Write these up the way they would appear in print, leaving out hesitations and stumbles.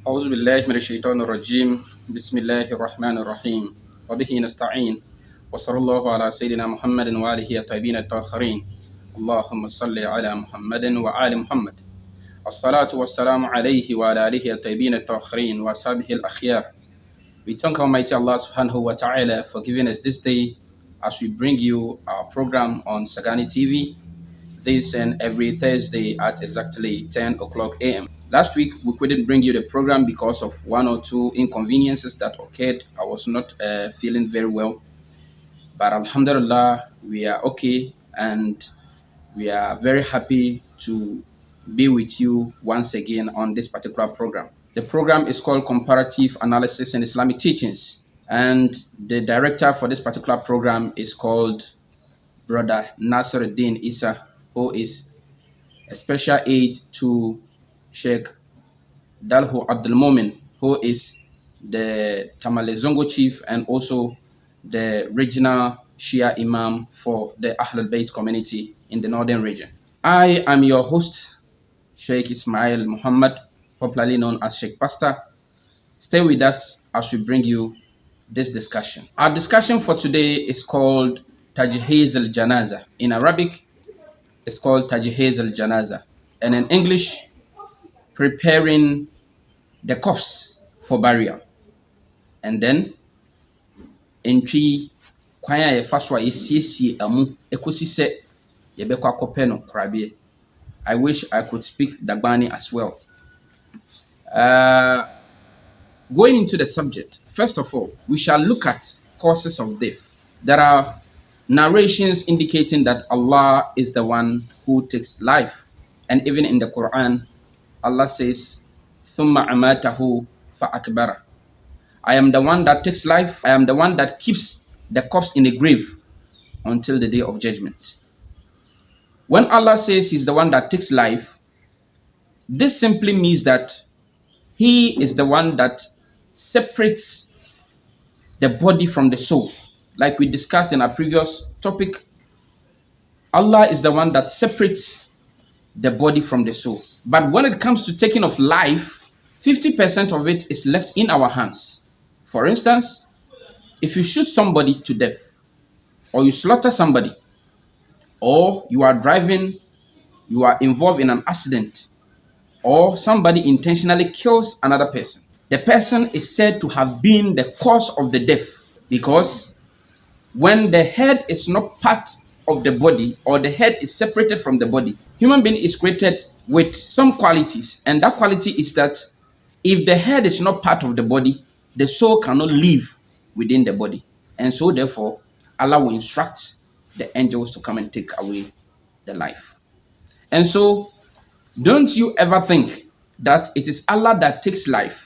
أعوذ بالله من الشيطان الرجيم بسم الله الرحمن الرحيم وبه نستعين وصلى الله على سيدنا محمد وآله الطيبين الطاهرين اللهم صل على محمد وآل محمد الصلاة والسلام عليه وعلى آله الطيبين الطاهرين وأصحابه الأخيار. We thank Almighty Allah subhanahu wa ta'ala for giving us this day as we bring you our program on Sagani TV this and every Thursday at exactly 10 o'clock a.m. Last week, we couldn't bring you the program because of one or two inconveniences that occurred. I was not feeling very well. But Alhamdulillah, we are okay and we are very happy to be with you once again on this particular program. The program is called Comparative Analysis in Islamic Teachings. And the director for this particular program is called Brother Nasruddin Isa, who is a special aide to Sheikh Dalhu Abdul Momin, who is the Tamalezongo chief and also the regional Shia Imam for the Ahlul Bayt community in the northern region. I am your host, Shaikh Ismail Muhammad, popularly known as Sheikh Pastor. Stay with us as we bring you this discussion. Our discussion for today is called Tajhiz al-Janaza. In Arabic, it's called Tajhiz al-Janaza. And in English, preparing the corpse for burial. And then, in three, kwanya ye faswa ye amu ekosi se yebekwa kopeno krabie. I wish I could speak Dagbani as well. Going into the subject, first of all, we shall look at causes of death. There are narrations indicating that Allah is the one who takes life. And even in the Quran, Allah says, ثُمَّ أَمَاتَهُ فَأَكْبَرَ. I am the one that takes life. I am the one that keeps the corpse in the grave until the day of judgment. When Allah says He's the one that takes life, this simply means that He is the one that separates the body from the soul. Like we discussed in our previous topic, Allah is the one that separates the body from the soul. But when it comes to taking of life, 50% of it is left in our hands. For instance, if you shoot somebody to death, or you slaughter somebody, or you are driving, you are involved in an accident, or somebody intentionally kills another person, the person is said to have been the cause of the death, because when the head is not part of the body, or the head is separated from the body, human being is created with some qualities, and that quality is that if the head is not part of the body, the soul cannot live within the body. And so therefore, Allah will instruct the angels to come and take away the life. And so, don't you ever think that it is Allah that takes life.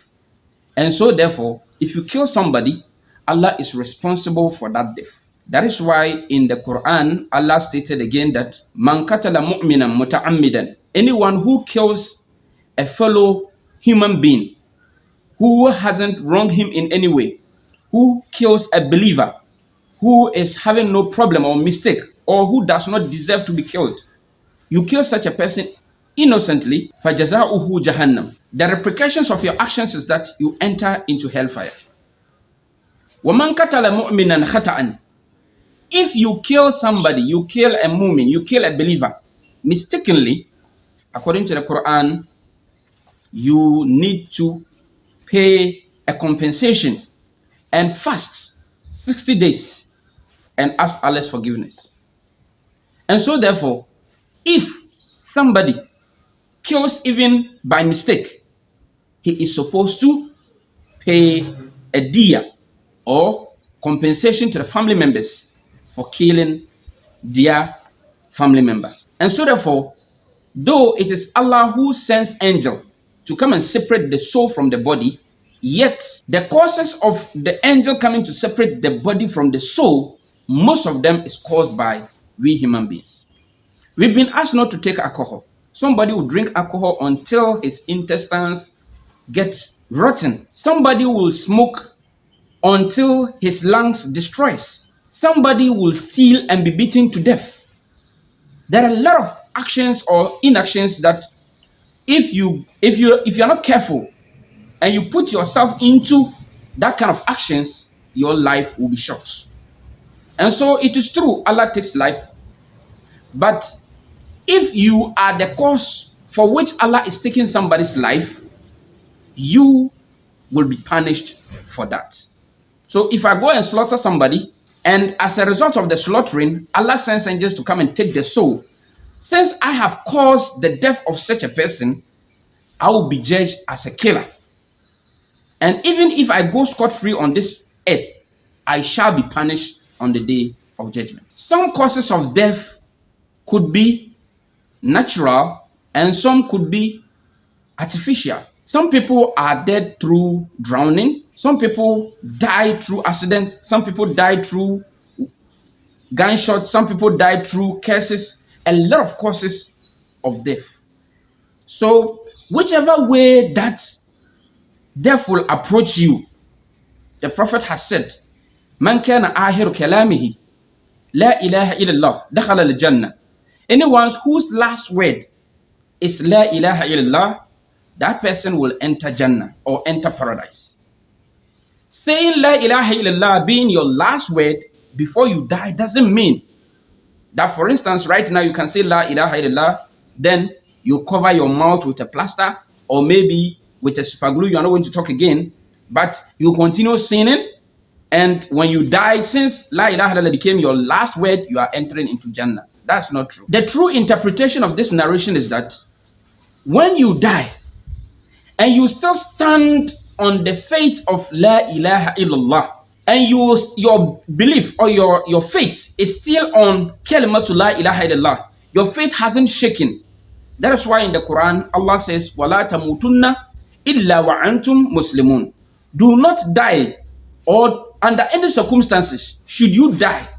And so therefore, if you kill somebody, Allah is responsible for that death. That is why in the Quran, Allah stated again that Man katala mu'minan muta'ammidan. Anyone who kills a fellow human being who hasn't wronged him in any way, who kills a believer who is having no problem or mistake, or who does not deserve to be killed, you kill such a person innocently, فَجَزَاؤُهُ جَهَنَّمْ. The repercussions of your actions is that you enter into hellfire. وَمَنْ قَتَلَ مُؤْمِنًا خَطَأً. If you kill somebody, you kill a mu'min, you kill a believer, mistakenly, according to the Quran, you need to pay a compensation and fast 60 days and ask Allah's forgiveness. And so therefore, if somebody kills even by mistake, he is supposed to pay a diya or compensation to the family members for killing their family member. And so therefore, though it is Allah who sends angel to come and separate the soul from the body, yet the causes of the angel coming to separate the body from the soul, most of them is caused by we human beings. We've been asked not to take alcohol. Somebody will drink alcohol until his intestines get rotten. Somebody will smoke until his lungs destroys. Somebody will steal and be beaten to death. There are a lot of actions or inactions that if you're not careful and you put yourself into that kind of actions, your life will be short. And so it is true, Allah takes life, but if you are the cause for which Allah is taking somebody's life, you will be punished for that. So if I go and slaughter somebody, and as a result of the slaughtering, Allah sends angels to come and take the soul, since I have caused the death of such a person, I will be judged as a killer. And even if I go scot-free on this earth, I shall be punished on the day of judgment. Some causes of death could be natural and some could be artificial. Some people are dead through drowning. Some people die through accident. Some people die through gunshots. Some people die through curses. A lot of causes of death. So whichever way that death will approach you, the Prophet has said, "Man kana ahiru kalamihi la ilaha illallah dakhala al-jannah." Anyone whose last word is la ilaha illallah, that person will enter Jannah or enter paradise. Saying la ilaha illallah being your last word before you die doesn't mean that, for instance, right now you can say la ilaha illallah, then you cover your mouth with a plaster or maybe with a super glue. You are not going to talk again, but you continue sinning, and when you die, since la ilaha illallah became your last word, you are entering into Jannah. That's not true. The true interpretation of this narration is that when you die and you still stand on the faith of la ilaha illallah, and your belief or your faith is still on kalimatu la ilaha illallah, your faith hasn't shaken. That is why in the Quran Allah says, "Wala tamutunna illa wa antum muslimun." Do not die, or under any circumstances should you die,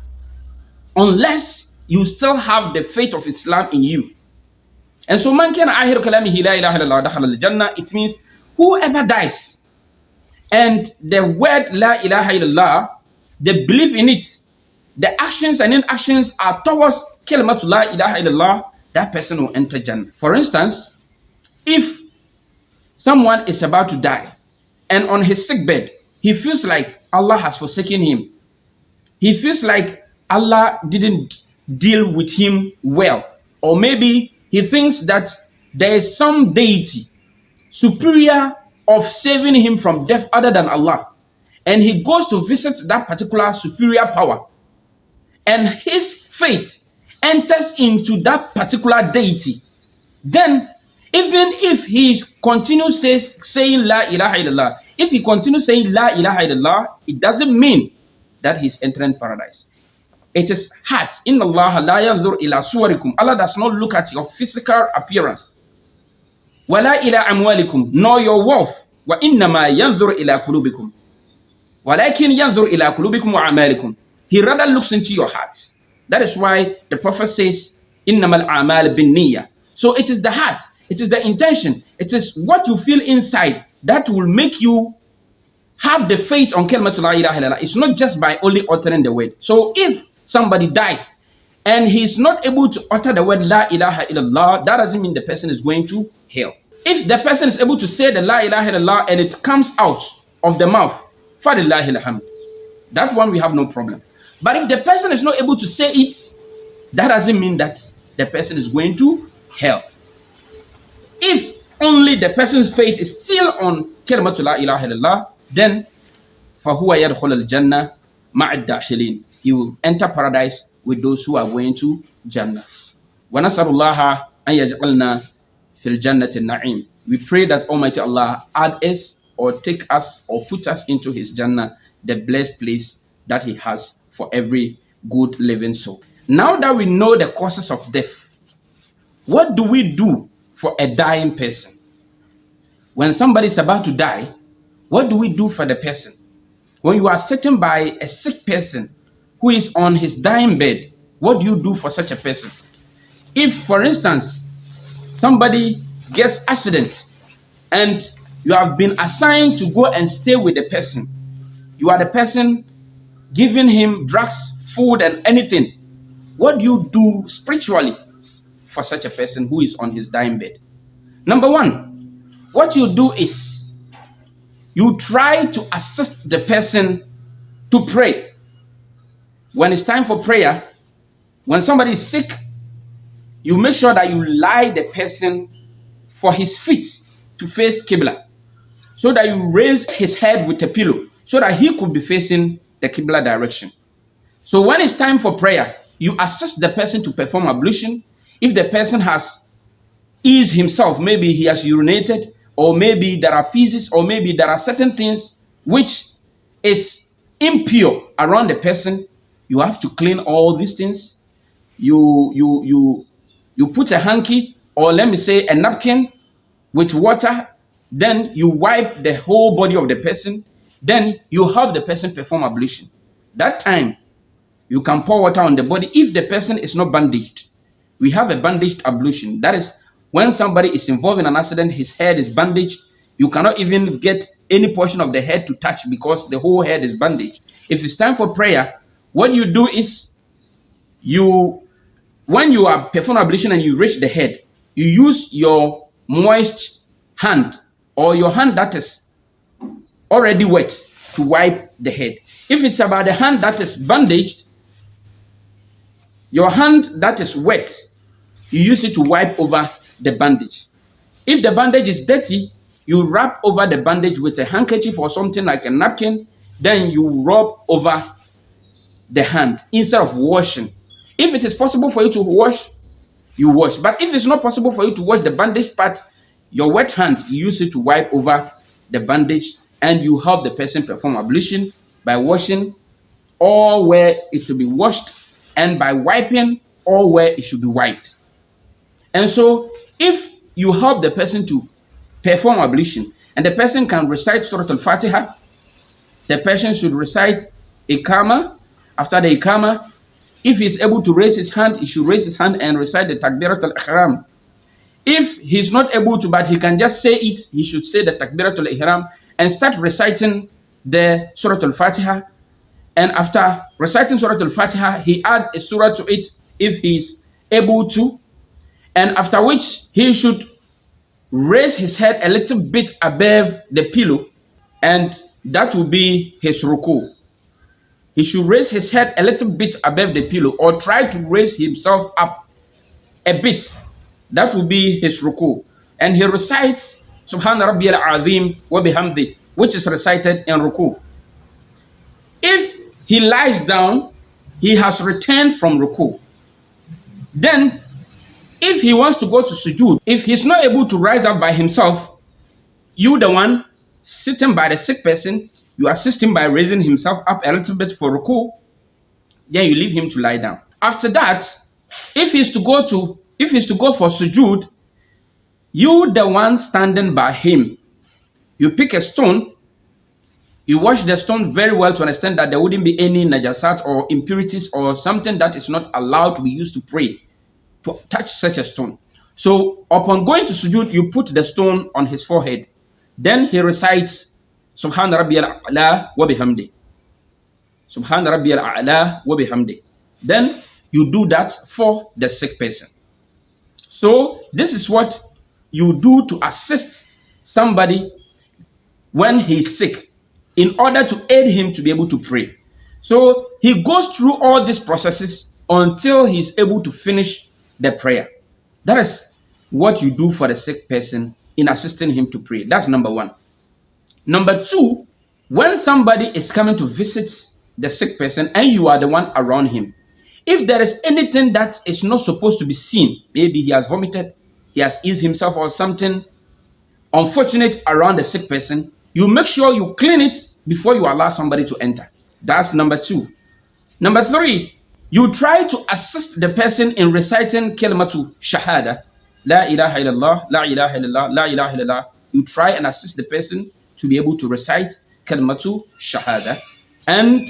unless you still have the faith of Islam in you. And so man kana ahiru kalamihi la ilaha illallah dakhala al-jannah, it means whoever dies and the word la ilaha illallah, the belief in it, the actions and inactions are towards kalimatu la ilaha illallah, that person will enter Jannah. For instance, if someone is about to die and on his sick bed, he feels like Allah has forsaken him. He feels like Allah didn't deal with him well. Or maybe he thinks that there is some deity superior of saving him from death other than Allah. And he goes to visit that particular superior power. And his faith enters into that particular deity. Then, even if he continues saying la ilaha illallah, if he continues saying la ilaha illallah, it doesn't mean that he's entering paradise. It is heart. Inna Allah la yanzur ila suwarikum. Allah does not look at your physical appearance. Wala ila amwalikum, nor your wealth. Wa innama yanzur ila qulubikum. Walakin yanzur ila qulubikum wa amalikum. He rather looks into your heart. That is why the Prophet says, innamal a'mal bin niyyah. So it is the heart, it is the intention, it is what you feel inside that will make you have the faith on kalimatu la ilaha illallah. It's not just by only uttering the word. So if somebody dies and he's not able to utter the word la ilaha illallah, that doesn't mean the person is going to hell. If the person is able to say the la ilaha illallah and it comes out of the mouth, falillahi alhamd, that one we have no problem. But if the person is not able to say it, that doesn't mean that the person is going to hell. If only the person's faith is still on kalimatu la ilaha illallah, then فَهُوَ يَدْخُلَ الْجَنَّةِ مَعَ الدَّاخِلِينَ. He will enter paradise with those who are going to Jannah. وَنَسَأَلُ اللَّهَ أَنْ يَجْعَلْنَا فِي الْجَنَّةِ النَّعِيمِ. We pray that Almighty Allah add us or take us or put us into His Jannah, the blessed place that He has for every good living soul. Now that we know the causes of death, what do we do for a dying person? When somebody is about to die, what do we do for the person? When you are sitting by a sick person who is on his dying bed, what do you do for such a person? If, for instance, somebody gets accident and you have been assigned to go and stay with the person, you are the person giving him drugs, food, and anything, what do you do spiritually for such a person who is on his dying bed? Number one, what you do is you try to assist the person to pray. When it's time for prayer, when somebody is sick, you make sure that you lie the person for his feet to face Qibla, so that you raise his head with a pillow so that he could be facing the Qibla direction. So when it's time for prayer, you assist the person to perform ablution. If the person has eased himself, maybe he has urinated, or maybe there are feces, or maybe there are certain things which is impure around the person, you have to clean all these things. You put a hanky, or let me say a napkin with water, then you wipe the whole body of the person, then you help the person perform ablution. That time you can pour water on the body. If the person is not bandaged, we have a bandaged ablution. That is when somebody is involved in an accident, his head is bandaged, you cannot even get any portion of the head to touch because the whole head is bandaged. If it's time for prayer, what you do is when you are performing ablution and you reach the head, you use your moist hand or your hand that is already wet to wipe the head. If it's about the hand that is bandaged, your hand that is wet, you use it to wipe over the bandage. If the bandage is dirty, you wrap over the bandage with a handkerchief or something like a napkin, then you rub over the hand instead of washing. If it is possible for you to wash, you wash. But if it's not possible for you to wash the bandage part, your wet hand, you use it to wipe over the bandage, and you help the person perform ablution by washing all where it should be washed and by wiping all where it should be wiped. And so if you help the person to perform ablution and the person can recite Surah Al-Fatiha, the person should recite Iqama. After the Iqama, if he is able to raise his hand, he should raise his hand and recite the Takbirat al-Ihram. If he's not able to, but he can just say it, he should say the Takbirat al-Ihram and start reciting the Surah Al-Fatiha. And after reciting Surah Al-Fatiha, he adds a surah to it if he's able to. And after which, he should raise his head a little bit above the pillow, and that will be his ruku. He should raise his head a little bit above the pillow, or try to raise himself up a bit. That will be his ruku. And he recites Subhana Rabbiyal Azim wa bihamdi, which is recited in ruku. If he lies down, he has returned from ruku. Then, if he wants to go to sujood, if he's not able to rise up by himself, you, the one sitting by the sick person, you assist him by raising himself up a little bit for ruku, then you leave him to lie down. After that, if he's to go for sujood, you, the one standing by him, you pick a stone, you wash the stone very well to understand that there wouldn't be any najasat or impurities or something that is not allowed to be used to pray, to touch such a stone. So upon going to sujood, you put the stone on his forehead. Then he recites Subhana Rabbiyal A'la wa bihamdi. Subhana Rabbiyal A'la wa bihamdi. Then you do that for the sick person. So this is what you do to assist somebody when he's sick, in order to aid him to be able to pray. So he goes through all these processes until he's able to finish the prayer. That is what you do for the sick person in assisting him to pray. That's number one. Number two, when somebody is coming to visit the sick person and you are the one around him, if there is anything that is not supposed to be seen, maybe he has vomited, he has eased himself or something unfortunate around the sick person, you make sure you clean it before you allow somebody to enter. That's number two. Number three, you try to assist the person in reciting kalimatu shahada. La ilaha illallah, la ilaha illallah, la ilaha illallah. You try and assist the person to be able to recite kalimatu shahada. And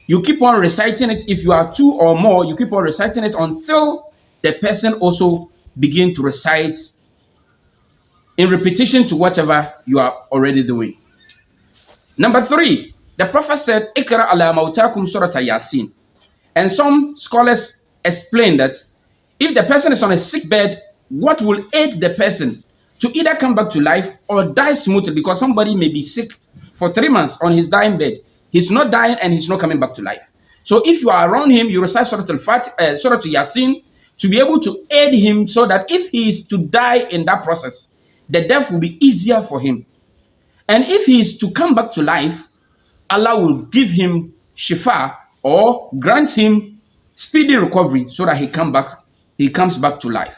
you keep on reciting it. If you are two or more, you keep on reciting it until the person also begin to recite in repetition to whatever you are already doing. Number three, the Prophet said, Ikra ala mautakum surata Yasin. And some scholars explain that if the person is on a sick bed, what will aid the person to either come back to life or die smoothly, because somebody may be sick for 3 months on his dying bed. He's not dying and he's not coming back to life. So if you are around him, you recite Surah Yasin to be able to aid him, so that if he is to die in that process, the death will be easier for him. And if he is to come back to life, Allah will give him shifa, or grant him speedy recovery, so that he comes back to life.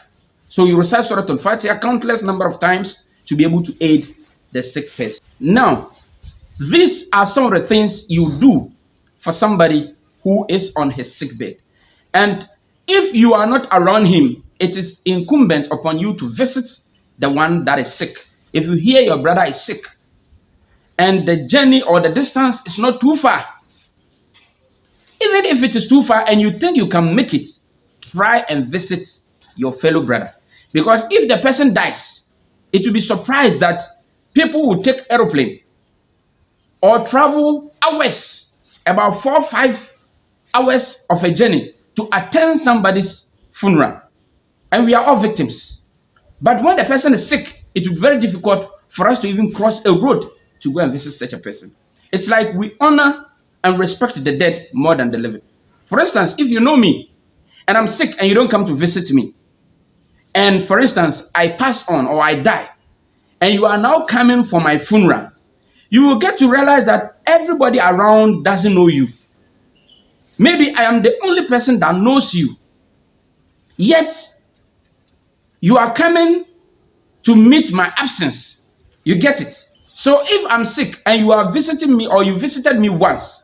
So you recite Surah Al-Fatiha countless number of times to be able to aid the sick person. Now, these are some of the things you do for somebody who is on his sick bed. And if you are not around him, it is incumbent upon you to visit the one that is sick. If you hear your brother is sick and the journey or the distance is not too far, even if it is too far and you think you can make it, try and visit your fellow brother. Because if the person dies, it will be surprised that people will take aeroplane or travel hours, about 4 or 5 hours of a journey, to attend somebody's funeral. And we are all victims. But when the person is sick, it will be very difficult for us to even cross a road to go and visit such a person. It's like we honor and respect the dead more than the living. For instance, if you know me and I'm sick and you don't come to visit me, and for instance, I pass on or I die, and you are now coming for my funeral, you will get to realize that everybody around doesn't know you. Maybe I am the only person that knows you, yet you are coming to meet my absence. You get it? So if I'm sick and you are visiting me, or you visited me once,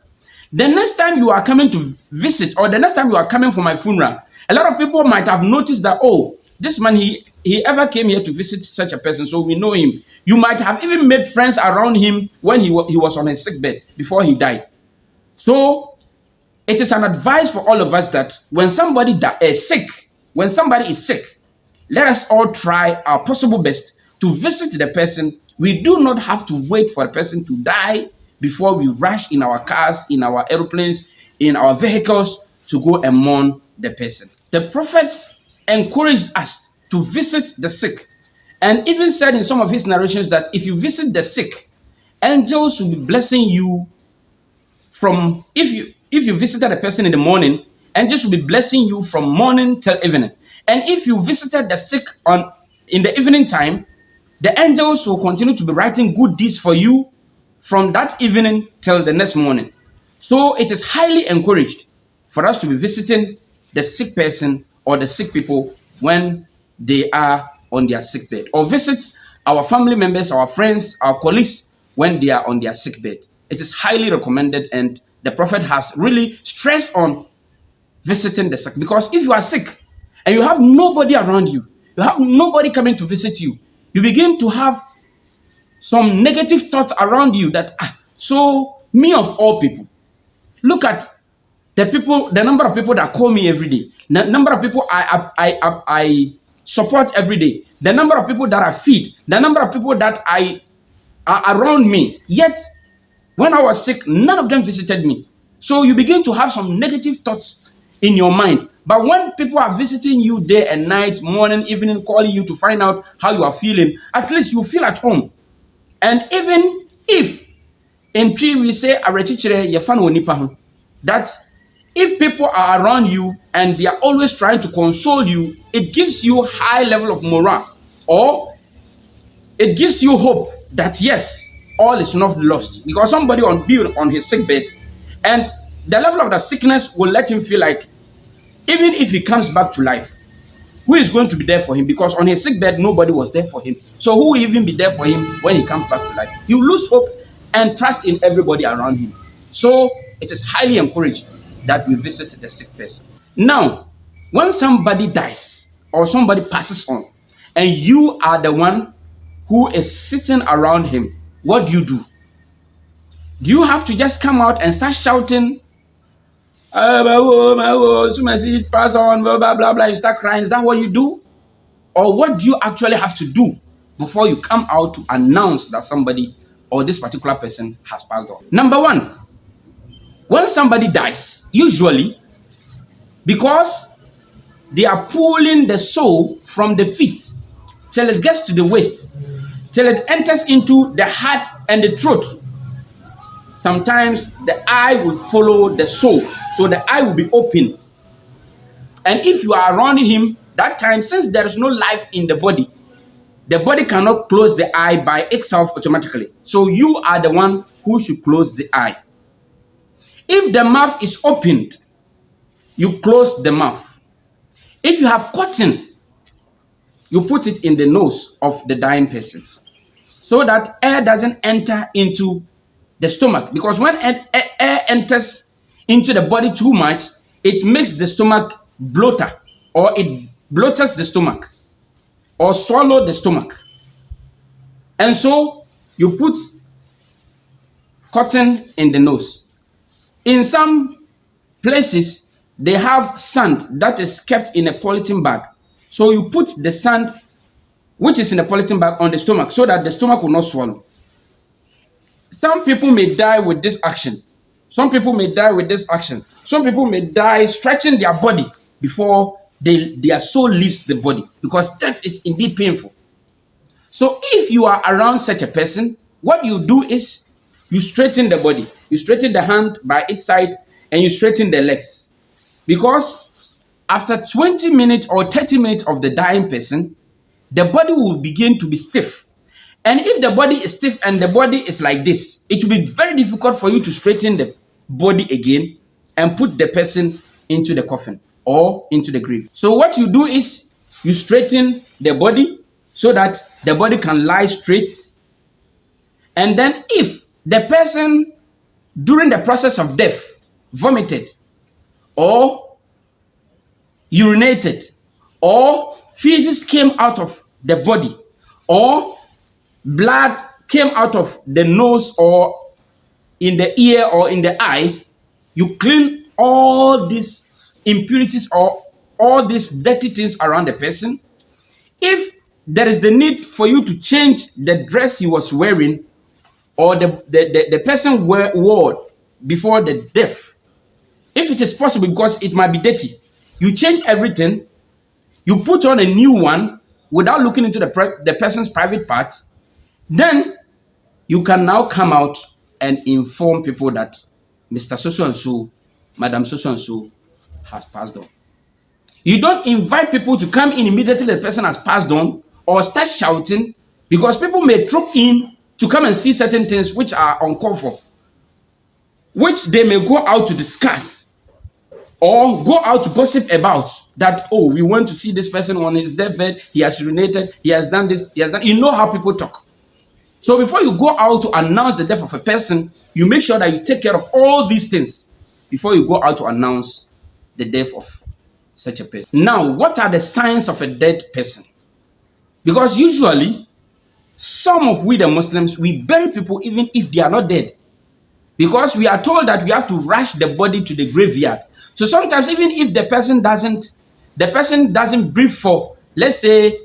the next time you are coming to visit, or the next time you are coming for my funeral, a lot of people might have noticed that, oh, this man, he ever came here to visit such a person, so we know him. You might have even made friends around him when he was on his sick bed before he died. So it is an advice for all of us that when somebody is sick, let us all try our possible best to visit the person. We do not have to wait for a person to die before we rush in our cars, in our aeroplanes, in our vehicles to go and mourn the person. The Prophet encouraged us to visit the sick, and even said in some of his narrations that if you visit the sick, angels will be blessing you from, if you visited a person in the morning, angels will be blessing you from morning till evening. And if you visited the sick in the evening time, the angels will continue to be writing good deeds for you from that evening till the next morning. So it is highly encouraged for us to be visiting the sick person or the sick people when they are on their sick bed, or visit our family members, our friends, our colleagues when they are on their sick bed. It is highly recommended, and the Prophet has really stressed on visiting the sick, because if you are sick and you have nobody around you, you have nobody coming to visit you, you begin to have some negative thoughts around you that, so me of all people, look at the number of people that call me every day, the number of people I support every day, the number of people that I feed, the number of people that are around me, yet when I was sick, none of them visited me. So you begin to have some negative thoughts in your mind. But when people are visiting you day and night, morning, evening, calling you to find out how you are feeling, at least you feel at home. And even if in tree we say that if people are around you and they are always trying to console you, it gives you high level of morale, or it gives you hope that yes, all is not lost, because somebody on his sick bed, and the level of the sickness will let him feel like even if he comes back to life, who is going to be there for him? Because on his sick bed, nobody was there for him. So who will even be there for him when he comes back to life? You lose hope and trust in everybody around him. So it is highly encouraged that we visit the sick person. Now, when somebody dies or somebody passes on, and you are the one who is sitting around him, what do? Do you have to just come out and start shouting, pass on, blah, blah, blah, blah, you start crying? Is that what you do? Or what do you actually have to do before you come out to announce that somebody or this particular person has passed on? Number one, when somebody dies, usually because they are pulling the soul from the feet till it gets to the waist, till it enters into the heart and the throat. Sometimes the eye will follow the soul, so the eye will be open. And if you are around him that time, since there is no life in the body cannot close the eye by itself automatically. So you are the one who should close the eye. If the mouth is opened, you close the mouth. If you have cotton, you put it in the nose of the dying person so that air doesn't enter into the stomach. Because when air enters into the body too much, it makes the stomach bloater, or it bloats the stomach or swallow the stomach. And so you put cotton in the nose. In some places, they have sand that is kept in a polythene bag. So you put the sand which is in a polythene bag on the stomach so that the stomach will not swallow. Some people may die with this action. Some people may die with this action. Some people may die stretching their body before their soul leaves the body, because death is indeed painful. So if you are around such a person, what you do is you straighten the body. You straighten the hand by its side and you straighten the legs. Because after 20 minutes or 30 minutes of the dying person, the body will begin to be stiff. And if the body is stiff and the body is like this, it will be very difficult for you to straighten the body again and put the person into the coffin or into the grave. So what you do is you straighten the body so that the body can lie straight. And then if the person during the process of death vomited or urinated or feces came out of the body or blood came out of the nose or in the ear or in the eye, you clean all these impurities or all these dirty things around the person. If there is the need for you to change the dress he was wearing or the person wore before the death, if it is possible, because it might be dirty, you change everything, you put on a new one without looking into the person's private parts, then you can now come out and inform people that Mr. So and so, Madam so and so has passed on. You don't invite people to come in immediately the person has passed on or start shouting, because people may troop in to come and see certain things which are uncalled for, which they may go out to discuss or go out to gossip about. That, oh, we want to see this person on his deathbed, he has urinated, he has done this, he has done. You know how people talk. So before you go out to announce the death of a person, you make sure that you take care of all these things before you go out to announce the death of such a person. Now, what are the signs of a dead person? Because usually, some of we the Muslims, we bury people even if they are not dead. Because we are told that we have to rush the body to the graveyard. So sometimes even if the person doesn't breathe for, let's say,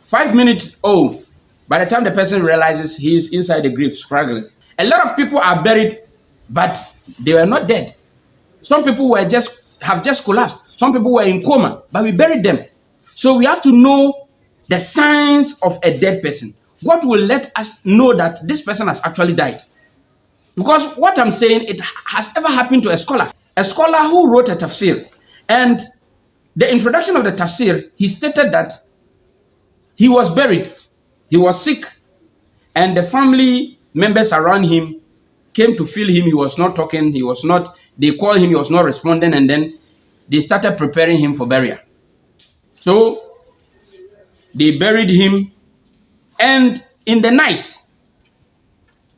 5 minutes, oh, by the time the person realizes he is inside the grave struggling. A lot of people are buried, but they were not dead. Some people have just collapsed. Some people were in coma, but we buried them. So we have to know the signs of a dead person. What will let us know that this person has actually died? Because what I'm saying, it has ever happened to a scholar who wrote a tafsir. And the introduction of the tafsir, he stated that he was buried, he was sick, and the family members around him came to feel him. He was not talking, they called him, he was not responding, and then they started preparing him for burial. So they buried him, and in the night,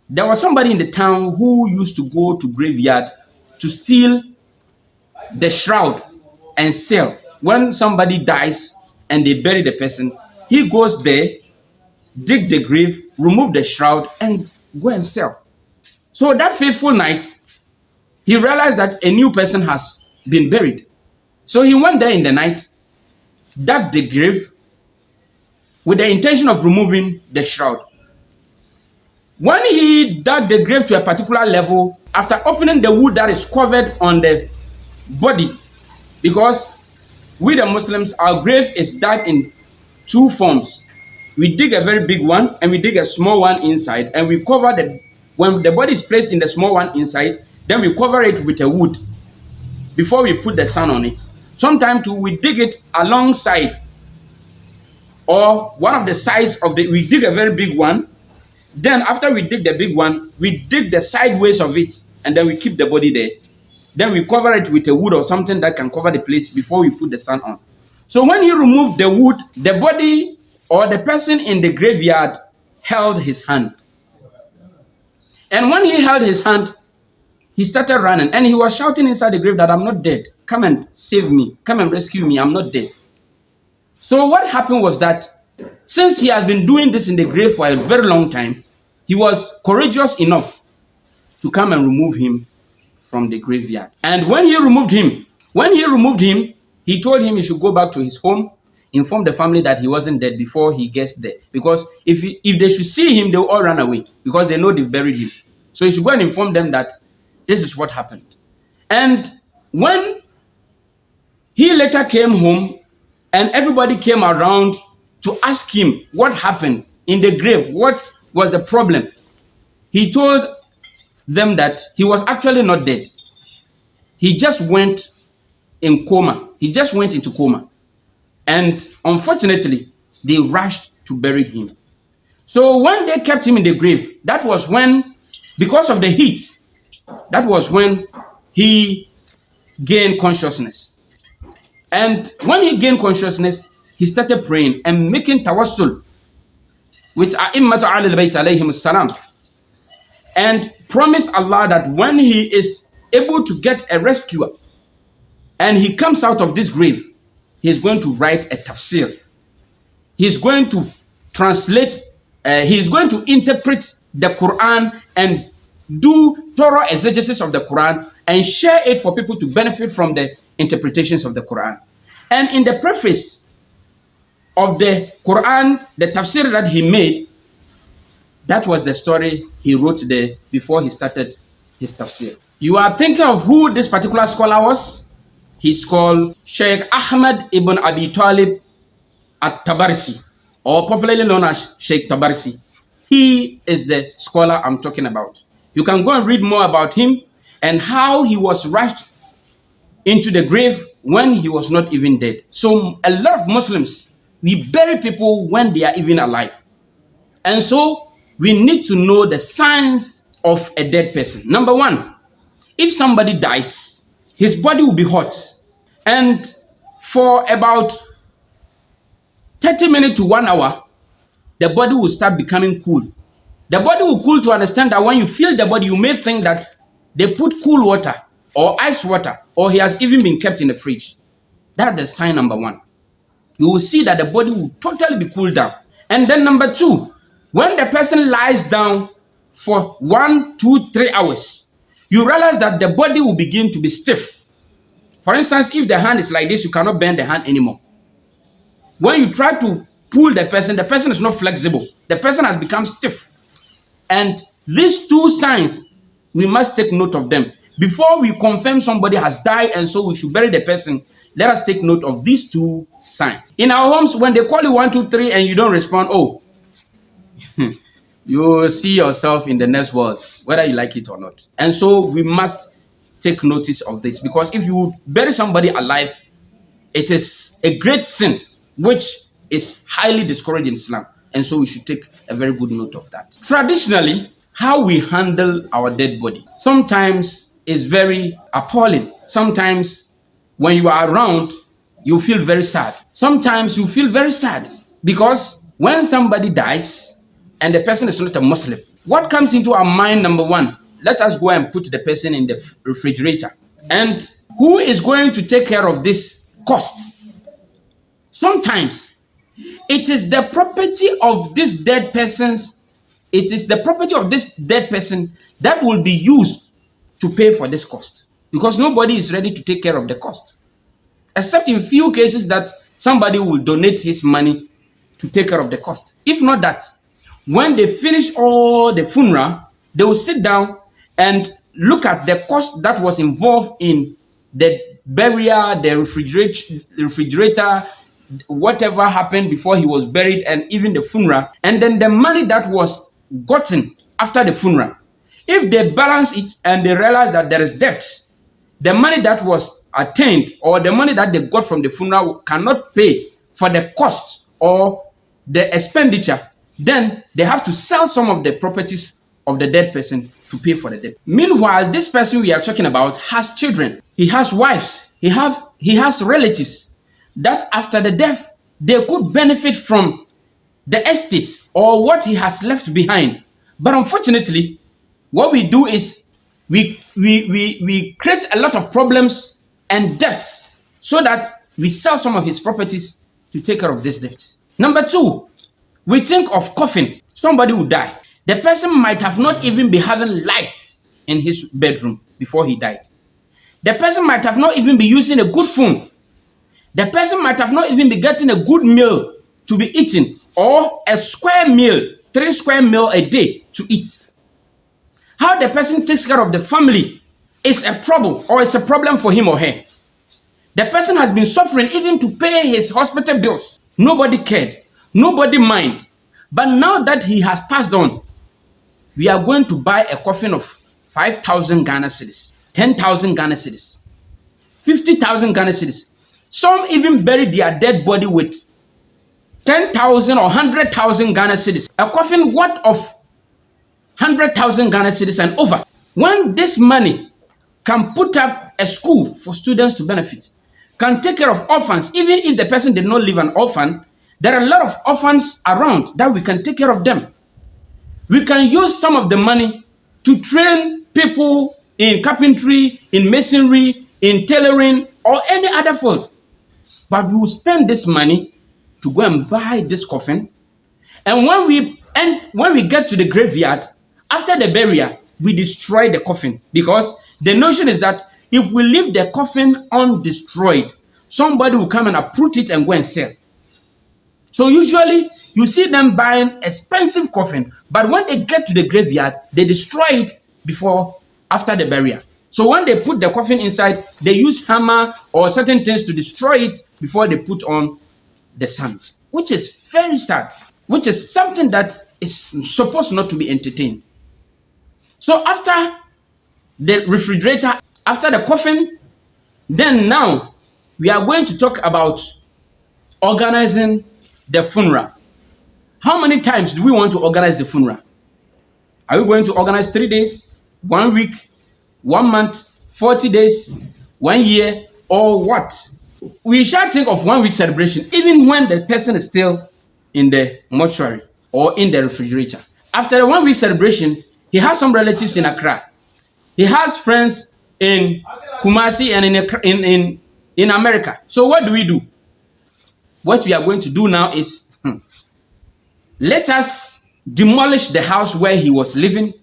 there was somebody in the town who used to go to graveyard to steal the shroud and sell. When somebody dies and they bury the person, he goes there, dig the grave, remove the shroud, and go and sell. So that fateful night, he realized that a new person has been buried. So he went there in the night, dug the grave with the intention of removing the shroud. When he dug the grave to a particular level, after opening the wood that is covered on the body, because we the Muslims, our grave is dug in two forms. we dig a very big one and we dig a small one inside, and we cover when the body is placed in the small one inside, then we cover it with a wood before we put the sand on it. Sometimes too, we dig it alongside or one of the sides of we dig a very big one. Then after we dig the big one, we dig the sideways of it, and then we keep the body there. Then we cover it with a wood or something that can cover the place before we put the sand on. So when he removed the wood, the body or the person in the graveyard held his hand. And when he held his hand, he started running, and he was shouting inside the grave that I'm not dead. Come and save me. Come and rescue me. I'm not dead. So what happened was that since he has been doing this in the grave for a very long time, he was courageous enough to come and remove him from the graveyard. And when he removed him, he told him he should go back to his home, inform the family that he wasn't dead before he gets there. Because if they should see him, they'll all run away because they know they've buried him. So he should go and inform them that this is what happened. And when he later came home and everybody came around to ask him what happened in the grave, what was the problem, he told them that he was actually not dead. He just went in coma. He just went into coma. And unfortunately, they rushed to bury him. So when they kept him in the grave, that was when, because of the heat, that was when he gained consciousness. And when he gained consciousness, he started praying and making tawassul with A'immatu al-Bayt alayhim salam, and promised Allah that when he is able to get a rescuer and he comes out of this grave, he is going to write a tafsir. He is going to translate, he is going to interpret the Quran and do thorough exegesis of the Quran and share it for people to benefit from the interpretations of the Quran. And in the preface of the Quran, the tafsir that he made, that was the story he wrote there before he started his tafsir. You are thinking of who this particular scholar was? He's called Shaykh Ahmad ibn Abi Talib at-Tabarsi, or popularly known as Sheikh Tabarsi. He is the scholar I'm talking about. You can go and read more about him and how he was rushed into the grave when he was not even dead. So a lot of Muslims, we bury people when they are even alive. And so we need to know the signs of a dead person. Number one, if somebody dies, his body will be hot. And for about 30 minutes to 1 hour, the body will start becoming cool. The body will cool to understand that when you feel the body, you may think that they put cool water or ice water, or he has even been kept in the fridge. That's the sign number one. You will see that the body will totally be cooled down. And then number two, when the person lies down for 1, 2, 3 hours, you realize that the body will begin to be stiff. For instance, if the hand is like this, you cannot bend the hand anymore. When you try to pull the person is not flexible. The person has become stiff. And these two signs, we must take note of them. Before we confirm somebody has died and so we should bury the person, let us take note of these two signs. In our homes, when they call you 1, 2, 3 and you don't respond, oh, you see yourself in the next world, whether you like it or not. And so we must take notice of this, because if you bury somebody alive, it is a great sin which is highly discouraged in Islam. And so we should take a very good note of that. Traditionally, how we handle our dead body sometimes is very appalling. Sometimes when you are around, you feel very sad. Sometimes you feel very sad because when somebody dies and the person is not a Muslim, what comes into our mind? Number one, let us go and put the person in the refrigerator. And who is going to take care of this cost? Sometimes it is the property of this dead person's, it is the property of this dead person that will be used to pay for this cost, because nobody is ready to take care of the cost, except in few cases that somebody will donate his money to take care of the cost. If not that, when they finish all the funeral, they will sit down and look at the cost that was involved in the burial, the refrigerator, whatever happened before he was buried and even the funeral, and then the money that was gotten after the funeral, if they balance it and they realize that there is debt, the money that was attained or the money that they got from the funeral cannot pay for the cost or the expenditure, then they have to sell some of the properties of the dead person to pay for the debt. Meanwhile, this person we are talking about has children, he has wives, he has relatives that after the death they could benefit from the estate or what he has left behind. But unfortunately, what we do is we create a lot of problems and debts so that we sell some of his properties to take care of these debts. Number two, we think of coffin. Somebody will die. The person might have not even been having lights in his bedroom before he died. The person might have not even been using a good phone. The person might have not even been getting a good meal to be eaten or a square meal, 3 square meal a day to eat. How the person takes care of the family is a trouble or it's a problem for him or her. The person has been suffering even to pay his hospital bills. Nobody cared. Nobody mind. But now that he has passed on, we are going to buy a coffin of 5,000 Ghana cedis, 10,000 Ghana cedis, 50,000 Ghana cedis. Some even bury their dead body with 10,000 or 100,000 Ghana cedis. A coffin worth of 100,000 Ghana cedis and over. When this money can put up a school for students to benefit, can take care of orphans, even if the person did not leave an orphan, there are a lot of orphans around that we can take care of them. We can use some of the money to train people in carpentry, in masonry, in tailoring, or any other field. But we will spend this money to go and buy this coffin. And when we get to the graveyard, after the burial, we destroy the coffin. Because the notion is that if we leave the coffin undestroyed, somebody will come and uproot it and go and sell. So usually, you see them buying expensive coffin, but when they get to the graveyard, they destroy it after the burial. So when they put the coffin inside, they use hammer or certain things to destroy it before they put on the sand, which is very sad, which is something that is supposed not to be entertained. So after the refrigerator, after the coffin, then now we are going to talk about organizing the funeral. How many times do we want to organize the funeral? Are we going to organize 3 days, 1 week, 1 month, 40 days, 1 year, or what? We shall think of 1 week celebration, even when the person is still in the mortuary or in the refrigerator. After the 1 week celebration, he has some relatives in Accra. He has friends in Kumasi and in America. So what do we do? What we are going to do now is let us demolish the house where he was living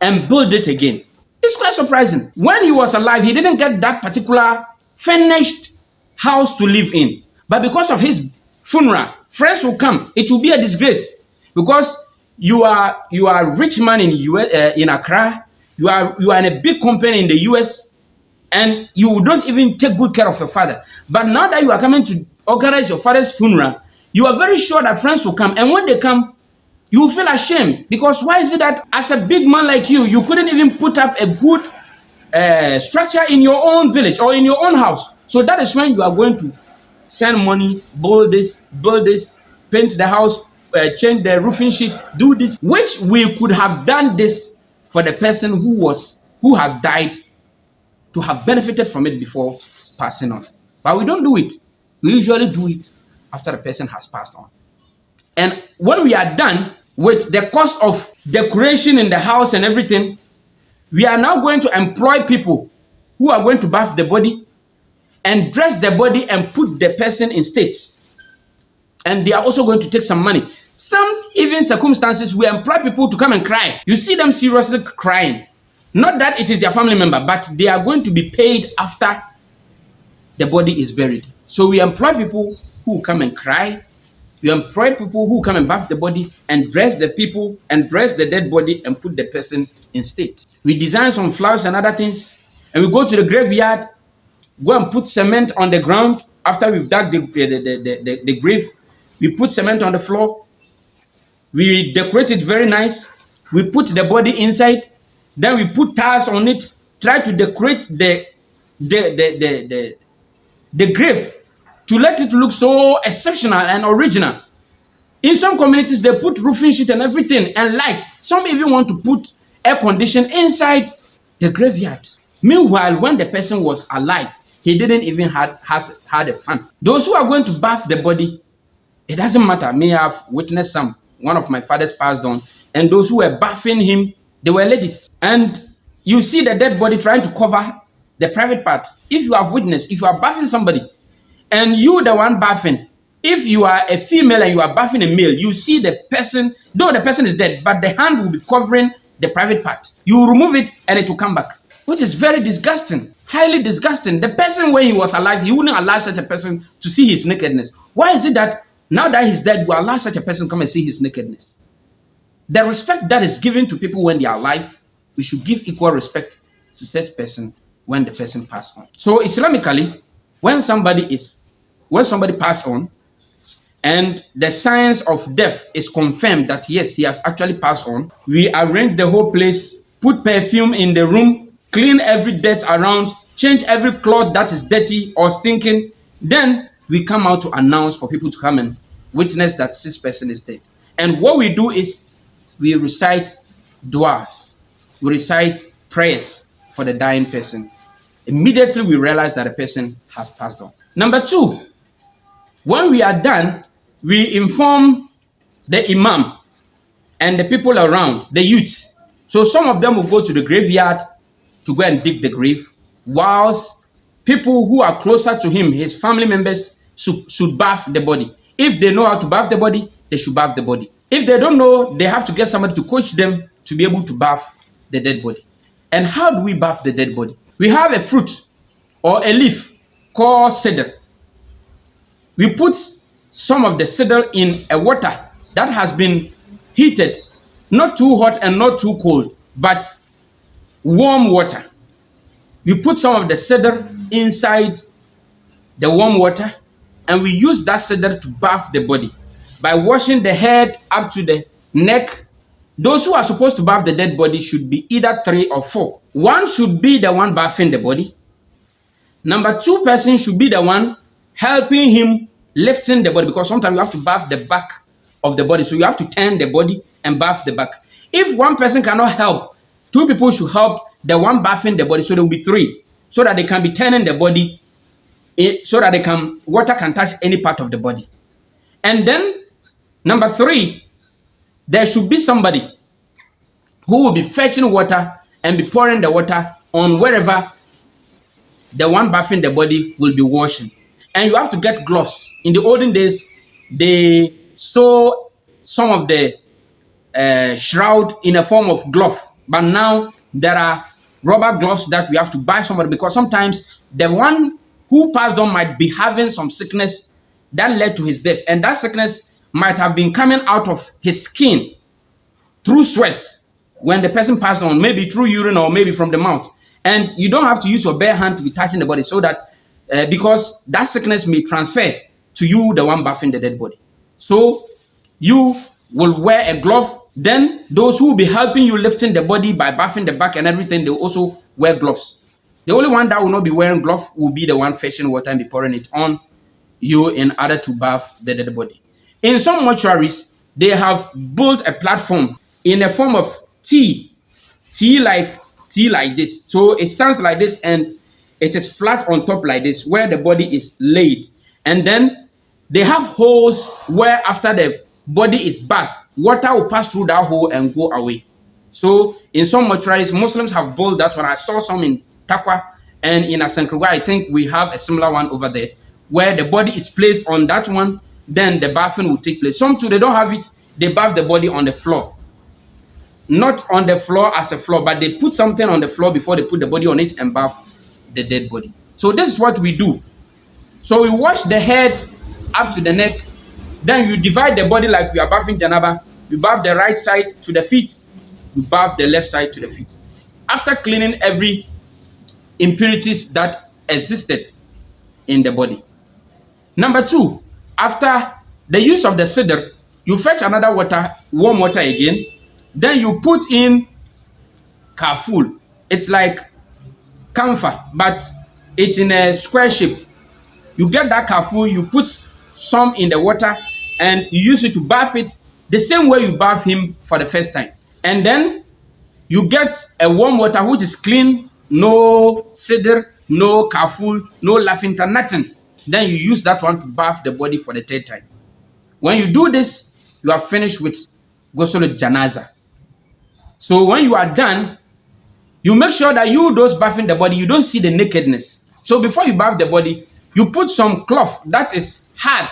and build it again. It's quite surprising. When he was alive, he didn't get that particular finished house to live in. But because of his funeral, friends will come. It will be a disgrace because you are a rich man in Accra. You are in a big company in the US, and you don't even take good care of your father. But now that you are coming to organize your father's funeral, you are very sure that friends will come. And when they come, you will feel ashamed. Because why is it that as a big man like you couldn't even put up a good structure in your own village or in your own house? So that is when you are going to send money, build this, paint the house, change the roofing sheet, do this, which we could have done this for the person who has died to have benefited from it before passing on. But we don't do it. We usually do it after the person has passed on. And when we are done with the cost of decoration in the house and everything, we are now going to employ people who are going to bath the body and dress the body and put the person in state. And they are also going to take some money. Some even circumstances, we employ people to come and cry. You see them seriously crying. Not that it is their family member, but they are going to be paid after the body is buried. So we employ people who come and cry. We employ people who come and bath the body and dress the people and dress the dead body and put the person in state. We design some flowers and other things, and we go to the graveyard, go and put cement on the ground, After we've dug the grave, we put cement on the floor. We decorate it very nice. We put the body inside. Then we put tiles on it. Try to decorate the grave to let it look so exceptional and original. In some communities, they put roofing sheet and everything and lights. Some even want to put air condition inside the graveyard. Meanwhile, when the person was alive, he didn't even had a fan. Those who are going to bath the body, it doesn't matter. Me, I've witnessed some. One of my fathers passed on, and those who were bathing him, they were ladies. And you see the dead body trying to cover the private part. If you have witnessed, if you are bathing somebody, and you the one bathing, if you are a female and you are bathing a male, you see the person, though the person is dead, but the hand will be covering the private part. You remove it and it will come back, which is very disgusting, highly disgusting. The person, when he was alive, he wouldn't allow such a person to see his nakedness. Why is it that now that he's dead, you allow such a person to come and see his nakedness? The respect that is given to people when they are alive, we should give equal respect to such person when the person passed on. So Islamically, when somebody passed on, and the signs of death is confirmed that yes, he has actually passed on, we arrange the whole place, put perfume in the room, clean every dirt around, change every cloth that is dirty or stinking. Then we come out to announce for people to come and witness that this person is dead. And what we do is we recite du'as, we recite prayers for the dying person. Immediately we realize that the person has passed on. Number two, when we are done, we inform the imam and the people around, the youth. So some of them will go to the graveyard to go and dig the grave, whilst people who are closer to him, his family members, should bath the body. If they know how to bath the body, they should bath the body. If they don't know, they have to get somebody to coach them to be able to bath the dead body. And how do we bath the dead body? We have a fruit or a leaf called cedar. We put some of the cedar in a water that has been heated, not too hot and not too cold, but warm water. We put some of the cedar inside the warm water, and we use that cedar to bath the body by washing the head up to the neck. Those who are supposed to bath the dead body should be either 3 or 4. One should be the one bathing the body. Number 2 person should be the one helping him lifting the body, because sometimes you have to bath the back of the body. So you have to turn the body and bath the back. If one person cannot help, 2 people should help the one bathing the body, so there will be 3, so that they can be turning the body, so that water can touch any part of the body. And then number 3, there should be somebody who will be fetching water and be pouring the water on wherever the one bathing the body will be washing. And you have to get gloves. In the olden days, they sew some of the shroud in a form of glove. But now there are rubber gloves that we have to buy somebody, because sometimes the one who passed on might be having some sickness that led to his death. And that sickness might have been coming out of his skin through sweat when the person passed on, maybe through urine or maybe from the mouth. And you don't have to use your bare hand to be touching the body, so that because that sickness may transfer to you, the one bathing the dead body. So you will wear a glove. Then those who will be helping you lifting the body by bathing the back and everything, they will also wear gloves. The only one that will not be wearing gloves will be the one fetching water and be pouring it on you in order to bath the dead body. In some mortuaries, they have built a platform in a form of T like this. So it stands like this and it is flat on top like this, where the body is laid. And then they have holes where after the body is bathed, water will pass through that hole and go away. So in some mortuaries, Muslims have built that one. I saw some in Takwa, and in Asankrugwa, I think we have a similar one over there, where the body is placed on that one, then the bathing will take place. Some too, they don't have it, they bath the body on the floor. Not on the floor as a floor, but they put something on the floor before they put the body on it and bath the dead body. So this is what we do. So we wash the head up to the neck, then you divide the body like we are bathing janaba. You bath the right side to the feet, you bath the left side to the feet. After cleaning every impurities that existed in the body. Number two, after the use of the sidr, you fetch another water, warm water again. Then you put in kaful. It's like camphor, but it's in a square shape. You get that kaful, you put some in the water, and you use it to bath it the same way you bath him for the first time. And then you get a warm water which is clean, no sidr, no kaful, no lafinta, nothing. Then you use that one to bath the body for the third time. When you do this, you are finished with ghusl janaza. So when you are done, you make sure that you those bathing the body, you don't see the nakedness. So before you bath the body, you put some cloth that is hard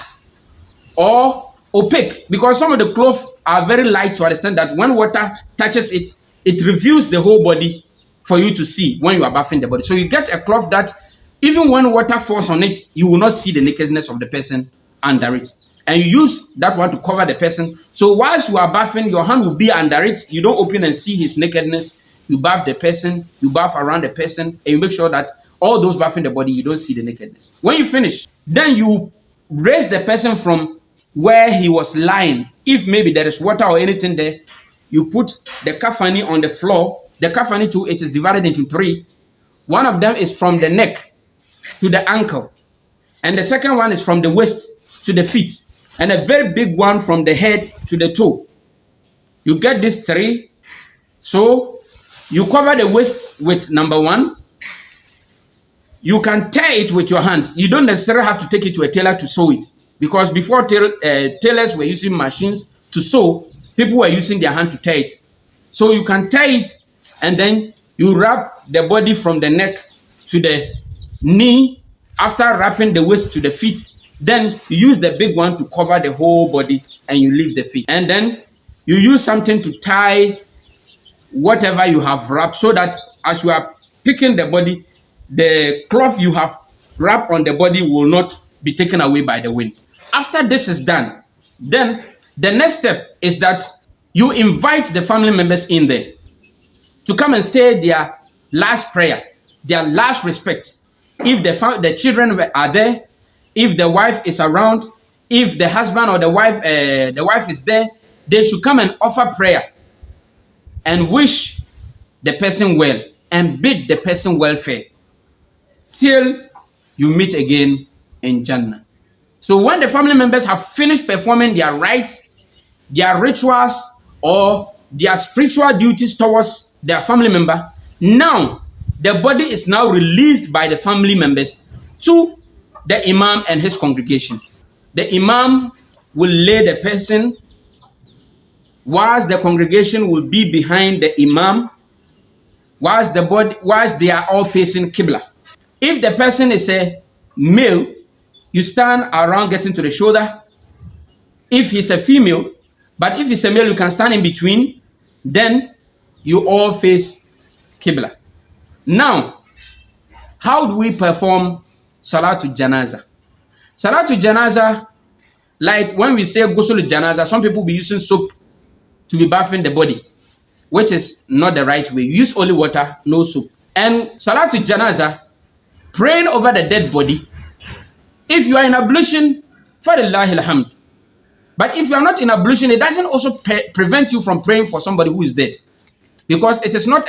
or opaque, because some of the cloth are very light to understand that when water touches it, it reveals the whole body for you to see when you are bathing the body. So you get a cloth that even when water falls on it, you will not see the nakedness of the person under it. And you use that one to cover the person. So whilst you are bathing, your hand will be under it. You don't open and see his nakedness. You bath the person, you bath around the person, and you make sure that all those bathing the body, you don't see the nakedness. When you finish, then you raise the person from where he was lying. If maybe there is water or anything there, you put the kafani on the floor. The kafani too, it is divided into three. One of them is from the neck to the ankle, and the second one is from the waist to the feet, and a very big one from the head to the toe. You get these three. So you cover the waist with number one. You can tear it with your hand. You don't necessarily have to take it to a tailor to sew it, because before tailors were using machines to sew, people were using their hand to tear it. So you can tear it, and then you wrap the body from the neck to the knee. After wrapping the waist to the feet, then you use the big one to cover the whole body, and you leave the feet. And then you use something to tie whatever you have wrapped, so that as you are picking the body, the cloth you have wrapped on the body will not be taken away by the wind. After this is done, then the next step is that you invite the family members in there to come and say their last prayer, their last respect. If the children are there, if the wife is around, if the husband or the wife is there, they should come and offer prayer and wish the person well and bid the person welfare till you meet again in Jannah. So when the family members have finished performing their rites, their rituals, or their spiritual duties towards their family member, now the body is now released by the family members to the imam and his congregation. The imam will lay the person, whilst the congregation will be behind the imam, whilst they are all facing Qibla. If the person is a male, you stand around getting to the shoulder. If he's a female, but if it's a male, you can stand in between. Then you all face Qibla. Now, how do we perform Salatul Janaza? Salatul Janaza, like when we say Ghusl Janaza, some people be using soap to be bathing the body, which is not the right way. You use only water, no soap. And Salatul Janaza, praying over the dead body. If you are in ablution, falillahi alhamd. But if you are not in ablution, it doesn't also prevent you from praying for somebody who is dead, because it is not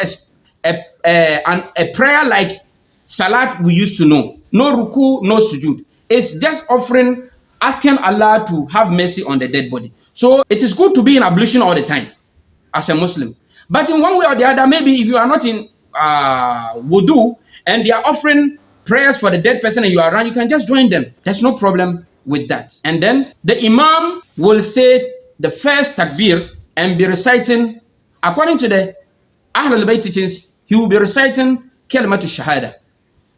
a prayer like salat we used to know. No ruku, no sujud. It's just offering, asking Allah to have mercy on the dead body. So it is good to be in ablution all the time as a Muslim. But in one way or the other, maybe if you are not in wudu and they are offering prayers for the dead person and you are around, you can just join them. There's no problem with that. And then the imam will say the first takbir and be reciting, according to the Ahlul Bayt teachings, he will be reciting Kalimatu Shahada.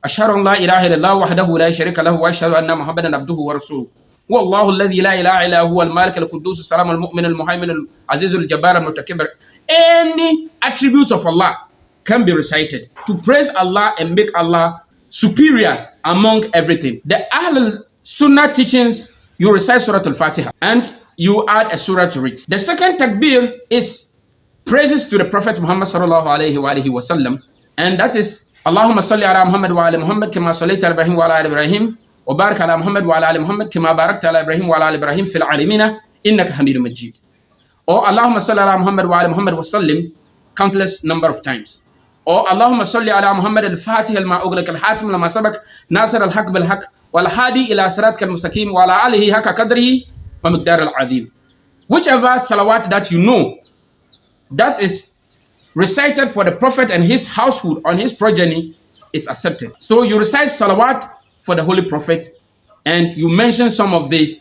Ashhadu an la ilaha illallah wahdahu la sharika lahu wa ashhadu anna Muhammadan abduhu wa rasuluhu. Wallahu alladhi la ilaha illa huwa al-malik al-quddus as-salam al-mu'min al-muhaymin al-aziz al-jabbar al-mutakabbir. Any attributes of Allah can be recited to praise Allah and make Allah superior among everything. The Ahlul Sunnah teachings, you recite Surah Al-Fatiha and you add a surah to it. The second takbir is praises to the Prophet Muhammad sallallahu alayhi wa sallam, and that is Allahumma salli ala Muhammad wa ala Muhammad kama sallaita ala Ibrahim wa ala Ibrahim وبارك على محمد وعلى آل محمد كما باركت على إبراهيم وعلى آل إبراهيم في العالمين إنك حميد مجيد. Or اللهم صل على محمد وعلى محمد وسلم countless number of times. Or اللهم صل على محمد الفاتح لما أغلق الحاتم لما سبق ناصر الحق بالحق والهادي إلى صراطك المستقيم وعلى آله حق قدره ومقدار العظيم. Whichever salawat that you know that is recited for the Prophet and his household on his progeny is accepted. So you recite salawat for the Holy Prophet and you mention some of the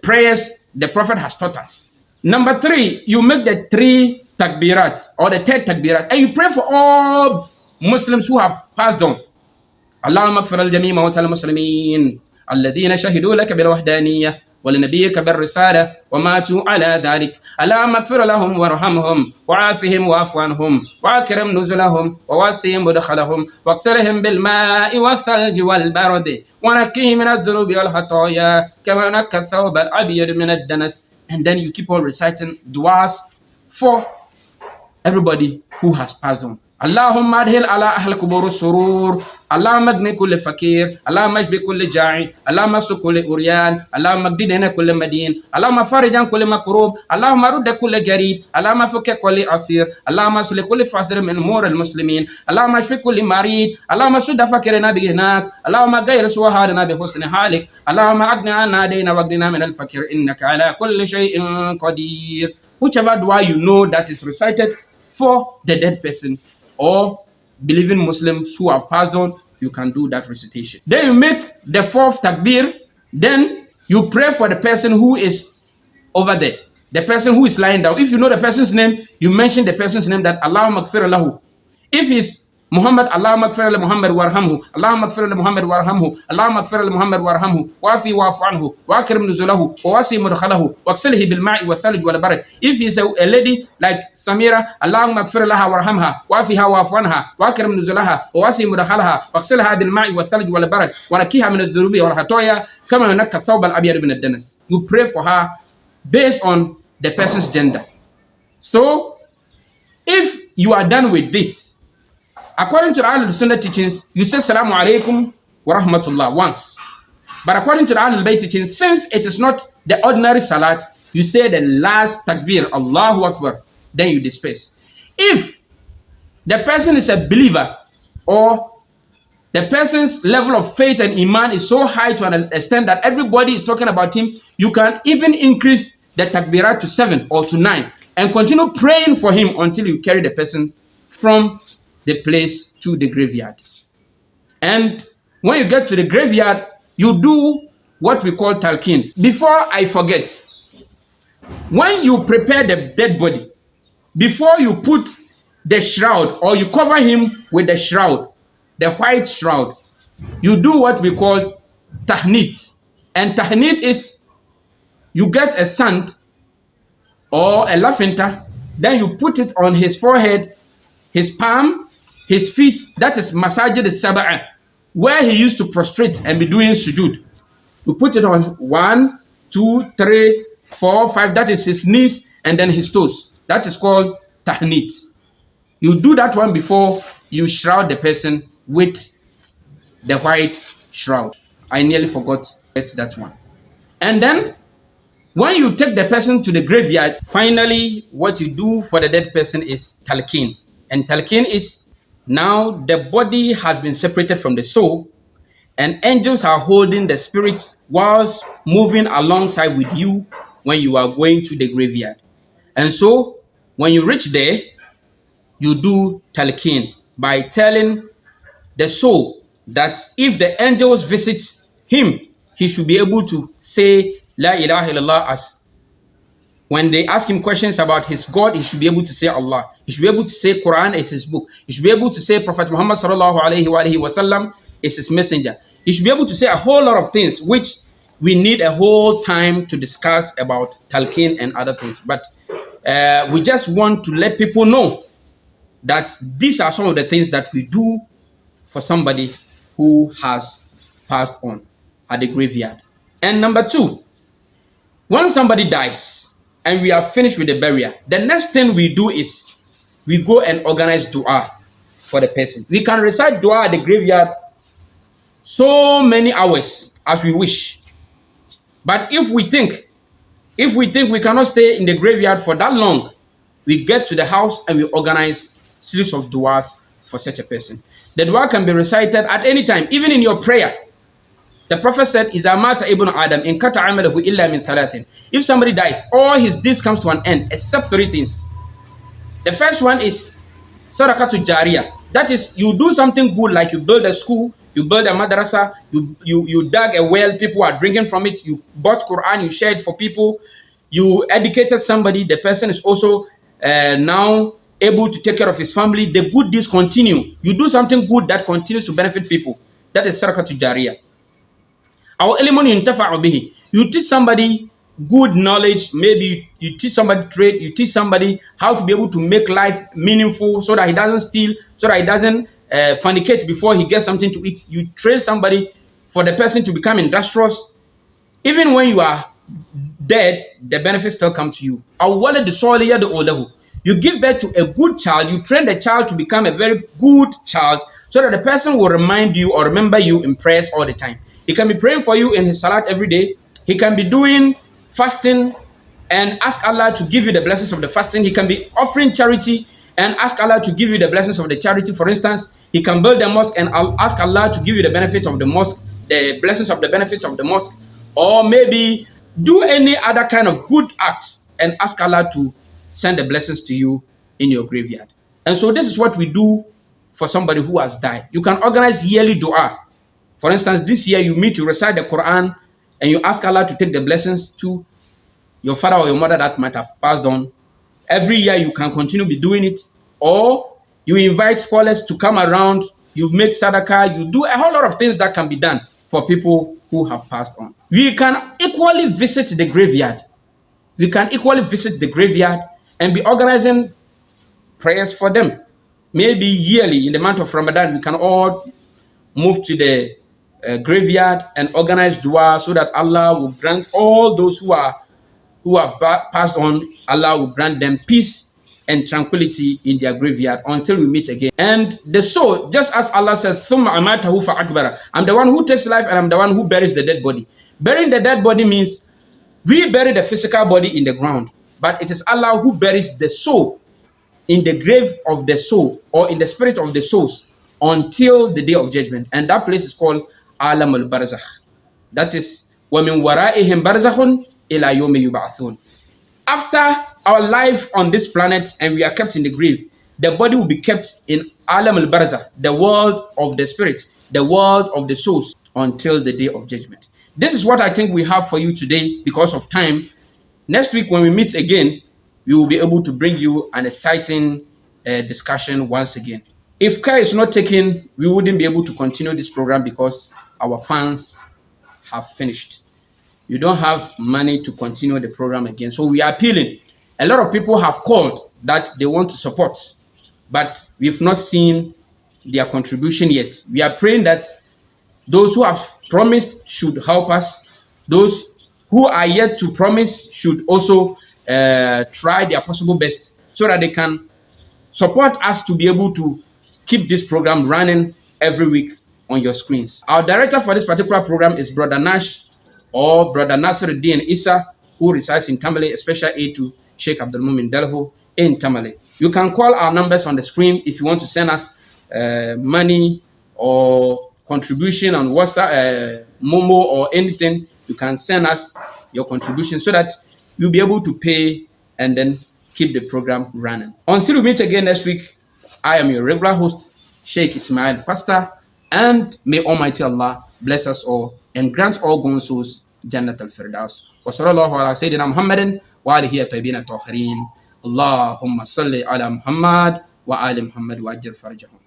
prayers the Prophet has taught us. Number 3, you make the 3 takbirat or the 3rd takbirat and you pray for all Muslims who have passed on. اللهم اغفر لجميع موتى المسلمين الذين شهدوا لك بالوحدانية ولنبيك بالرسالة وماتوا على ذلك. اللهم اغفر لهم وارحمهم وعافهم واعف عنهم واكرم نزلهم ووسع مدخلهم واغسلهم بالماء والثلج والبرد ونقهم من الذنوب والخطايا كما نقى الثوب الأبيض من الدنس. And then you keep on reciting du'as for everybody who has passed on. اللهم ادخل على أهل قبور السرور اللهم اغني كل فقير اللهم اشبع كل جائع اللهم اسق كل عريان اللهم اجد هنا كل مدين اللهم فرج عن كل مكروب اللهم رد كل جريب اللهم فك كل اسير اللهم اصلح كل فاسر من امور المسلمين اللهم اشف كل مريض اللهم سد فقرنا بغناك اللهم غير سوء حالنا بحسن حالك اللهم اغننا عنا دينا واغننا من الفقر انك على كل شيء قدير. Whichever dua you know that is recited for the dead person or believing Muslims who have passed on, you can do that recitation. Then you make the 4th takbir, then you pray for the person who is over there, the person who is lying down. If you know the person's name, you mention the person's name, that Allahumma gfir lahu. If it's Muhammad, Allahumma gfir li Muhammad warhamhu, Allahumma gfir li Muhammad warhamhu, Allahumma gfir li Muhammad warhamhu, wafi wa'fu anhu, wa akrim nuzulahu, wa wasi mudkhalahu, wa ghsilhi bil ma'i wa thalj wal barad. If he's a lady like Samira, Allahumma gfir laha warhamha, wafiha wa'fu anha, wa akrim nuzulaha, wa wasi mudkhalaha, wa ghsilha bil ma'i wa thalj wal barad, wa nakiha min adh-dhunubi wal khataya kama yunakka thawb al abyad min ad-danas. You pray for her based on the person's gender. So if you are done with this, according to the Ahlul Sunnah teachings, you say Salamu Alaikum wa Rahmatullah once. But according to the Ahlul Bayt teachings, since it is not the ordinary Salat, you say the last Takbir, Allahu Akbar, then you disperse. If the person is a believer or the person's level of faith and Iman is so high to an extent that everybody is talking about him, you can even increase the Takbirat to 7 or to 9 and continue praying for him until you carry the person from the place to the graveyard. And when you get to the graveyard, you do what we call talqin. Before I forget, when you prepare the dead body, before you put the shroud or you cover him with the shroud, the white shroud, you do what we call tahnit. And tahnit is you get a sand or a lavender, then you put it on his forehead, his palm, his feet, that is masajid al-sab'a, where he used to prostrate and be doing sujood. You put it on 1, 2, 3, 4, 5, that is his knees, and then his toes. That is called tahnit. You do that one before you shroud the person with the white shroud. I nearly forgot that one. And then when you take the person to the graveyard, finally what you do for the dead person is talqin. And talqin is, now the body has been separated from the soul and angels are holding the spirits whilst moving alongside with you when you are going to the graveyard. And so when you reach there, you do talqin by telling the soul that if the angels visit him, he should be able to say La ilaha illallah. As when they ask him questions about his God, he should be able to say Allah. He should be able to say Quran is his book. He should be able to say Prophet Muhammad sallallahu alaihi wasallam is his messenger. He should be able to say a whole lot of things which we need a whole time to discuss about talqin and other things. But we just want to let people know that these are some of the things that we do for somebody who has passed on at the graveyard. And number 2, when somebody dies and we are finished with the burial, the next thing we do is we go and organize dua for the person. We can recite dua at the graveyard so many hours as we wish. But if we think we cannot stay in the graveyard for that long, we get to the house and we organize series of du'as for such a person. The dua can be recited at any time, even in your prayer. The Prophet said, "Iza mata ibn Adam in kata amalahu illa min thalathin." If somebody dies, all his deeds comes to an end except three things. The first one is sadaqatu jariyah. That is, you do something good, like you build a school, you build a madrasa, you dug a well, people are drinking from it, you bought Quran, you shared for people, you educated somebody, the person is also now able to take care of his family. The good deeds continue. You do something good that continues to benefit people. That is sadaqatu jariyah. You teach somebody good knowledge, maybe you teach somebody trade, you teach somebody how to be able to make life meaningful so that he doesn't steal, so that he doesn't fornicate before he gets something to eat. You train somebody for the person to become industrious. Even when you are dead, the benefits still come to you. You give birth to a good child, you train the child to become a very good child so that the person will remind you or remember you in prayers all the time. He can be praying for you in his salat every day. He can be doing fasting and ask Allah to give you the blessings of the fasting. He can be offering charity and ask Allah to give you the blessings of the charity. For instance, he can build a mosque and ask Allah to give you the benefits of the mosque, the blessings of the benefits of the mosque, or maybe do any other kind of good acts and ask Allah to send the blessings to you in your graveyard. And so this is what we do for somebody who has died. You can organize yearly dua. For instance, this year you meet to recite the Quran and you ask Allah to take the blessings to your father or your mother that might have passed on. Every year you can continue be doing it, or you invite scholars to come around, you make sadaqah, you do a whole lot of things that can be done for people who have passed on. We can equally visit the graveyard. We can equally visit the graveyard and be organizing prayers for them. Maybe yearly in the month of Ramadan, we can all move to the graveyard and organize dua so that Allah will grant all those who have passed on, Allah will grant them peace and tranquility in their graveyard until we meet again. And the soul, just as Allah said, "Thumma amatahu fa akbara." I'm the one who takes life and I'm the one who buries the dead body. Burying the dead body means we bury the physical body in the ground, but it is Allah who buries the soul in the grave of the soul or in the spirit of the souls until the day of judgment. And that place is called Alam al-Barzakh. That is, وَمِنْ وَرَائِهِمْ بَرْزَخٌ إِلَى يَوْمِ يُبْعَثُونَ. After our life on this planet and we are kept in the grave, the body will be kept in Alam al-Barzakh, the world of the spirits, the world of the souls, until the day of judgment. This is what I think we have for you today because of time. Next week when we meet again, we will be able to bring you an exciting discussion once again. If care is not taken, we wouldn't be able to continue this program because our funds have finished. You don't have money to continue the program again. So we are appealing. A lot of people have called that they want to support, but we've not seen their contribution yet. We are praying that those who have promised should help us. Those who are yet to promise should also try their possible best so that they can support us to be able to keep this program running every week on your screens. Our director for this particular program is Brother Nash or Brother Nasiruddin Isa, who resides in Tamale, special aid to Sheikh Abdul Mumin Delho in Tamale. You can call our numbers on the screen if you want to send us money or contribution on WhatsApp, Momo or anything. You can send us your contribution so that you'll be able to pay and then keep the program running. Until we meet again next week, I am your regular host, Shaikh Ismail, Pastor, and may Almighty Allah bless us all and grant all gone souls Jannat al-Firdaus. Wa sallallahu ala Sayyidina Muhammadin wa alihi at-tayyibin at-tahirin. Allahumma salli ala Muhammad wa ali Muhammad wa ajil farjahum.